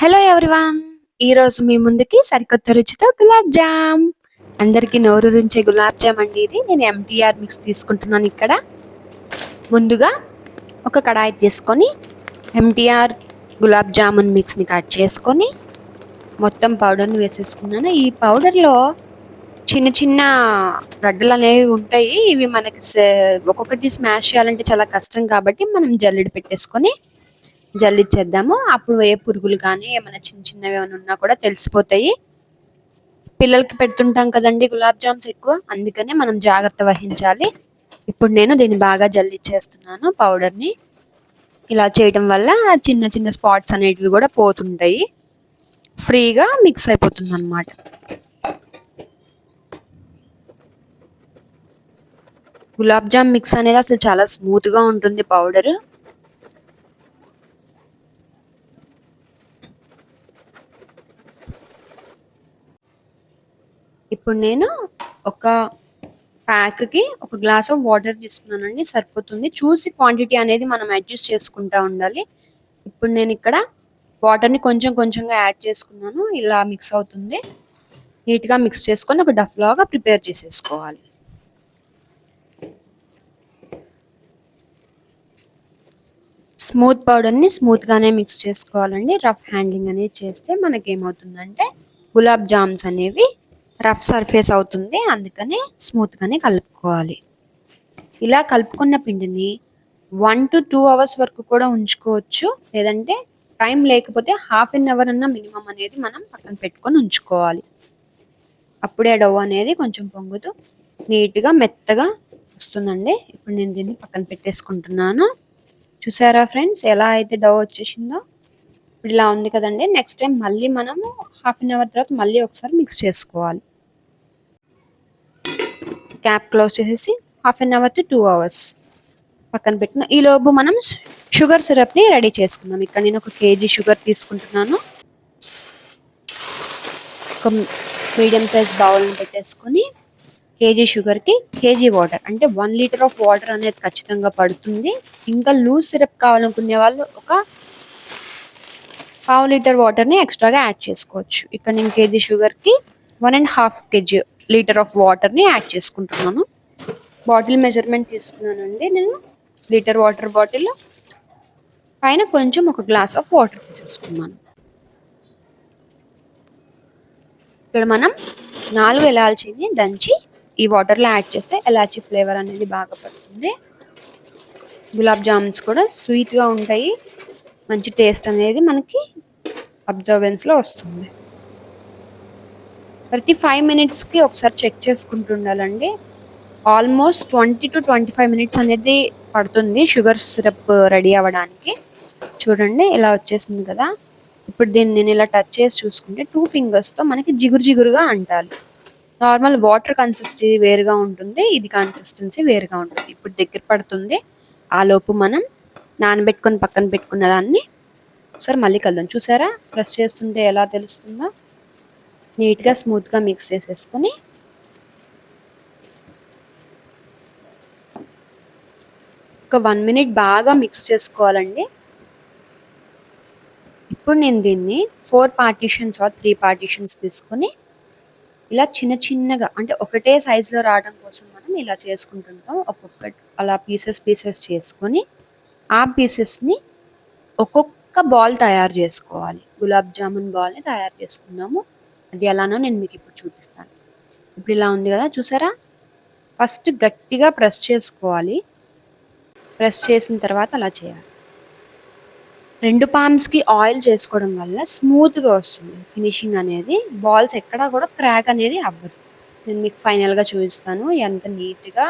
Hello everyone. ఈరోజు మీ ముందుకి సరికొత్త రుచితో గులాబ్ జామ్. అందరికీ నోరూరించే గులాబ్ జామ్ అండి ఇది. నేను ఎంటీఆర్ మిక్స్ తీసుకుంటున్నాను ఇక్కడ. ముందుగా ఒక కడాయి తీసుకొని ఎంటీఆర్ గులాబ్ జామున్ మిక్స్ని కట్ చేసుకొని మొత్తం పౌడర్ని వేసేసుకున్నాను. ఈ పౌడర్లో చిన్న చిన్న గడ్డలు అనేవి ఉంటాయి. ఇవి మనకి ఒక్కొక్కటి స్మాష్ చేయాలంటే చాలా కష్టం కాబట్టి మనం జల్లెడ పెట్టేసుకొని జల్లిచ్చేద్దాము. అప్పుడు ఏ పురుగులు కానీ ఏమైనా చిన్న చిన్నవి ఏమైనా ఉన్నా కూడా తెలిసిపోతాయి. పిల్లలకి పెడుతుంటాం కదండి గులాబ్ జామ్స్ ఎక్కువ, అందుకనే మనం జాగ్రత్త వహించాలి. ఇప్పుడు నేను దీన్ని బాగా జల్లిచ్చేస్తున్నాను పౌడర్ని. ఇలా చేయడం వల్ల చిన్న చిన్న స్పాట్స్ అనేటివి కూడా పోతుంటాయి, ఫ్రీగా మిక్స్ అయిపోతుంది అన్నమాట. గులాబ్ జామ్ మిక్స్ అనేది అసలు చాలా స్మూత్గా ఉంటుంది పౌడర్. ఇప్పుడు నేను ఒక ప్యాక్కి ఒక గ్లాస్ ఆఫ్ వాటర్ తీసుకున్నానండి, సరిపోతుంది. చూసి క్వాంటిటీ అనేది మనం అడ్జస్ట్ చేసుకుంటూ ఉండాలి. ఇప్పుడు నేను ఇక్కడ వాటర్ని కొంచెం కొంచెంగా యాడ్ చేసుకున్నాను. ఇలా మిక్స్ అవుతుంది. నీట్గా మిక్స్ చేసుకొని ఒక డఫ్ లాగా ప్రిపేర్ చేసేసుకోవాలి. స్మూత్ పౌడర్ని స్మూత్గానే మిక్స్ చేసుకోవాలండి. రఫ్ హ్యాండ్లింగ్ అనేది చేస్తే మనకేమవుతుందంటే గులాబ్ జామ్స్ అనేవి రఫ్ సర్ఫేస్ అవుతుంది, అందుకని స్మూత్గానే కలుపుకోవాలి. ఇలా కలుపుకున్న పిండిని 1 to 2 hours వరకు కూడా ఉంచుకోవచ్చు, లేదంటే టైం లేకపోతే హాఫ్ అన్ అవర్ అన్న మినిమం అనేది మనం పక్కన పెట్టుకొని ఉంచుకోవాలి. అప్పుడే డవ్ అనేది కొంచెం పొంగుతూ నీట్గా మెత్తగా వస్తుందండి. ఇప్పుడు నేను దీన్ని పక్కన పెట్టేసుకుంటున్నాను. చూసారా ఫ్రెండ్స్ ఎలా అయితే డవ్ వచ్చేసిందో? ఇప్పుడు ఇలా ఉంది కదండి. నెక్స్ట్ టైం మళ్ళీ మనము హాఫ్ అన్ అవర్ తర్వాత మళ్ళీ ఒకసారి మిక్స్ చేసుకోవాలి. క్యాప్ క్లోజ్ చేసేసి half an hour to 2 hours పక్కన పెట్టిన ఈలోపు మనం షుగర్ సిరప్ని రెడీ చేసుకుందాం. ఇక్కడ నేను 1 kg షుగర్ తీసుకుంటున్నాను. ఒక మీడియం సైజ్ బౌల్ని పెట్టేసుకొని కేజీ షుగర్కి కేజీ వాటర్, అంటే 1 లీటర్ ఆఫ్ వాటర్ అనేది ఖచ్చితంగా పడుతుంది. ఇంకా లూజ్ సిరప్ కావాలనుకునే వాళ్ళు ఒక 1/2 లీటర్ వాటర్ని ఎక్స్ట్రాగా యాడ్ చేసుకోవచ్చు. ఇక్కడ నేను కేజీ షుగర్కి 1.5 kg లీటర్ ఆఫ్ వాటర్ని యాడ్ చేసుకుంటున్నాను. బాటిల్ మెజర్మెంట్ తీసుకున్నానండి నేను. లీటర్ వాటర్ బాటిల్ పైన కొంచెం ఒక గ్లాస్ ఆఫ్ వాటర్ తీసేసుకున్నాను. ఇక్కడ మనం 4 ఇలాచీని దంచి ఈ వాటర్లో యాడ్ చేస్తే ఇలాచీ ఫ్లేవర్ అనేది బాగా పడుతుంది. గులాబ్ జామున్స్ కూడా స్వీట్గా ఉంటాయి, మంచి టేస్ట్ అనేది మనకి అబ్జర్వెన్స్లో వస్తుంది. ప్రతి 5 minutesకి ఒకసారి చెక్ చేసుకుంటూ ఉండాలండి. ఆల్మోస్ట్ 20 to 25 minutes అనేది పడుతుంది షుగర్ సిరప్ రెడీ అవ్వడానికి. చూడండి ఇలా వచ్చేసింది కదా. ఇప్పుడు దీన్ని నేను ఇలా టచ్ చేసి చూసుకుంటే 2 fingersతో మనకి జిగురు జిగురుగా అంటాలి. నార్మల్ వాటర్ కన్సిస్టెన్సీ వేరుగా ఉంటుంది, ఇది కన్సిస్టెన్సీ వేరుగా ఉంటుంది. ఇప్పుడు దగ్గర పడుతుంది. ఆ లోపు మనం నానబెట్టుకొని పక్కన పెట్టుకున్న దాన్ని ఒకసారి మళ్ళీ కలుద్దాం. చూసారా ప్రెస్ చేస్తుంటే ఎలా తెలుస్తుందో? నీట్గా స్మూత్గా మిక్స్ చేసేసుకొని ఒక 1 minute బాగా మిక్స్ చేసుకోవాలండి. ఇప్పుడు నేను దీన్ని 4 partitions or 3 partitions తీసుకొని ఇలా చిన్న చిన్నగా, అంటే ఒకటే సైజులో రావడం కోసం మనం ఇలా చేసుకుంటుంటాం. ఒక్కొక్కటి అలా పీసెస్ చేసుకొని ఆ పీసెస్ని ఒక్కొక్క బాల్ తయారు చేసుకోవాలి. గులాబ్ జామున్ బాల్ని తయారు చేసుకుందాము. అది ఎలానో నేను మీకు ఇప్పుడు చూపిస్తాను. ఇప్పుడు ఇలా ఉంది కదా, చూసారా? ఫస్ట్ గట్టిగా ప్రెస్ చేసుకోవాలి. ప్రెస్ చేసిన తర్వాత అలా చేయాలి. 2 palmsకి ఆయిల్ చేసుకోవడం వల్ల స్మూత్గా వస్తుంది ఫినిషింగ్ అనేది. బాల్స్ ఎక్కడా కూడా క్రాక్ అనేది అవ్వదు. నేను మీకు ఫైనల్గా చూపిస్తాను ఎంత నీట్గా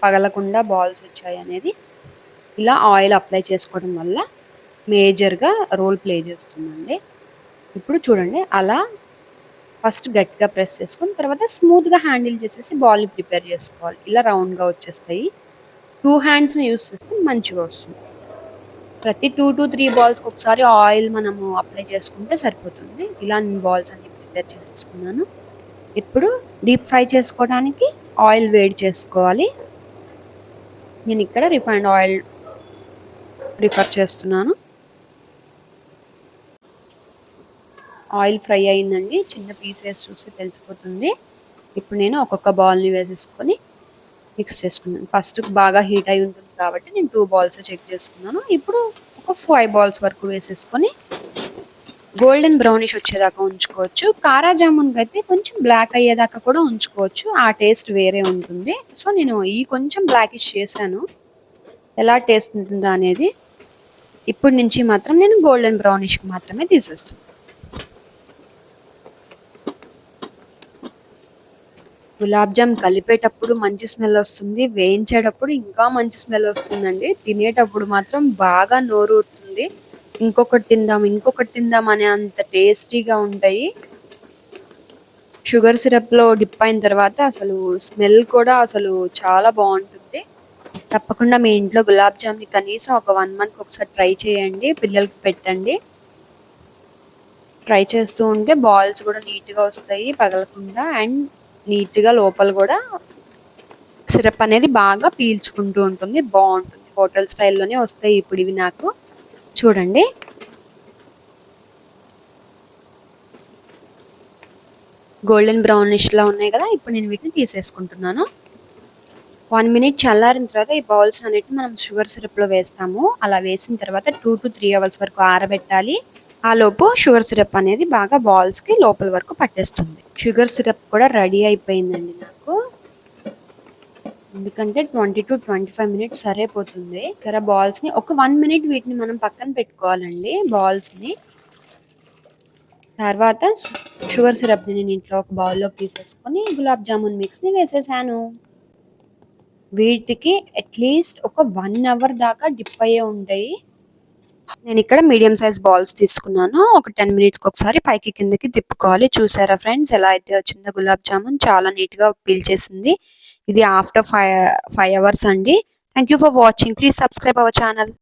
పగలకుండా బాల్స్ వచ్చాయి అనేది. ఇలా ఆయిల్ అప్లై చేసుకోవడం వల్ల మేజర్గా రోల్ ప్లే చేస్తుందండి. ఇప్పుడు చూడండి అలా ఫస్ట్ గట్టిగా ప్రెస్ చేసుకుని తర్వాత స్మూత్గా హ్యాండిల్ చేసేసి బాల్ని ప్రిపేర్ చేసుకోవాలి. ఇలా రౌండ్గా వచ్చేస్తాయి. 2 handsని యూస్ చేస్తే మంచిగా వస్తుంది. ప్రతి 2 to 3 balls ఒకసారి ఆయిల్ మనము అప్లై చేసుకుంటే సరిపోతుంది. ఇలా నేను బాల్స్ అన్ని ప్రిపేర్ చేసేసుకున్నాను. ఇప్పుడు డీప్ ఫ్రై చేసుకోవడానికి ఆయిల్ వేడి చేసుకోవాలి. నేను ఇక్కడ రిఫైండ్ ఆయిల్ ప్రిఫర్ చేస్తున్నాను. ఆయిల్ ఫ్రై అయిందండి. చిన్న పీసెస్ చూస్తే తెలిసిపోతుంది. ఇప్పుడు నేను ఒక్కొక్క బాల్ని వేసేసుకొని మిక్స్ చేసుకున్నాను. ఫస్ట్ బాగా హీట్ అయి ఉంటుంది కాబట్టి నేను 2 బాల్స్ చెక్ చేసుకున్నాను. ఇప్పుడు ఒక 5 బాల్స్ వరకు వేసేసుకొని గోల్డెన్ బ్రౌనిష్ వచ్చేదాకా ఉంచుకోవచ్చు. కారా జామున్ అయితే కొంచెం బ్లాక్ అయ్యేదాకా కూడా ఉంచుకోవచ్చు. ఆ టేస్ట్ వేరే ఉంటుంది. సో నేను కొంచెం బ్లాకిష్ చేశాను. ఎలా టేస్ట్ ఉంటుందో అనేది. ఇప్పుడు నుంచి మాత్రం నేను గోల్డెన్ బ్రౌనిష్కి మాత్రమే తీసేస్తాను. గులాబ్ జామ్ కలిపేటప్పుడు మంచి స్మెల్ వస్తుంది. వేయించేటప్పుడు ఇంకా మంచి స్మెల్ వస్తుందండి. తినేటప్పుడు మాత్రం బాగా నోరు ఊరుతుంది. ఇంకొకటి తిందాం అనే అంత టేస్టీగా ఉంటాయి. షుగర్ సిరప్లో డిప్ అయిన తర్వాత అసలు స్మెల్ కూడా అసలు చాలా బాగుంటుంది. తప్పకుండా మీ ఇంట్లో గులాబ్ జామ్ని కనీసం ఒక 1 మంత్కి ఒకసారి ట్రై చేయండి. పిల్లలకి పెట్టండి. ట్రై చేస్తూ ఉంటే బాల్స్ కూడా నీట్గా వస్తాయి పగలకుండా. అండ్ నీట్గా లోపల కూడా సిరప్ అనేది బాగా పీల్చుకుంటూ ఉంటుంది. బాగుంటుంది. హోటల్ స్టైల్లోనే వస్తాయి ఇప్పుడు ఇవి నాకు. చూడండి, గోల్డెన్ బ్రౌనిష్లా ఉన్నాయి కదా. ఇప్పుడు నేను వీటిని తీసేసుకుంటున్నాను. 1 మినిట్ చల్లారిన తర్వాత ఈ బౌల్స్ అన్నిటిని మనం షుగర్ సిరప్లో వేస్తాము. అలా వేసిన తర్వాత 2 to 3 అవర్స్ వరకు ఆరబెట్టాలి. ఆ లోపు షుగర్ సిరప్ అనేది బాగా బాల్స్కి లోపల వరకు పట్టేస్తుంది. షుగర్ సిరప్ కూడా రెడీ అయిపోయిందండి నాకు. ఎందుకంటే 20 to 25 మినిట్స్ సరిపోతుంది. బాల్స్ని ఒక 1 మినిట్ వీటిని మనం పక్కన పెట్టుకోవాలండి. బాల్స్ని తర్వాత షుగర్ సిరప్ని నేను ఇంట్లో ఒక బౌల్లోకి తీసేసుకొని గులాబ్ జామున్ మిక్స్ని వేసేసాను. వీటికి అట్లీస్ట్ ఒక 1 అవర్ దాకా డిప్ అయ్యే ఉంటాయి. నేను ఇక్కడ మీడియం సైజ్ బాల్స్ తీసుకున్నాను. ఒక 10 మినిట్స్కి ఒకసారి పైకి కిందకి తిప్పుకోవాలి. చూసారా ఫ్రెండ్స్ ఎలా అయితే వచ్చిందో గులాబ్ జామున్. చాలా నీట్గా పీల్చేసింది. ఇది ఆఫ్టర్ 5 అవర్స్ అండి. Thank you for watching. Please subscribe our channel.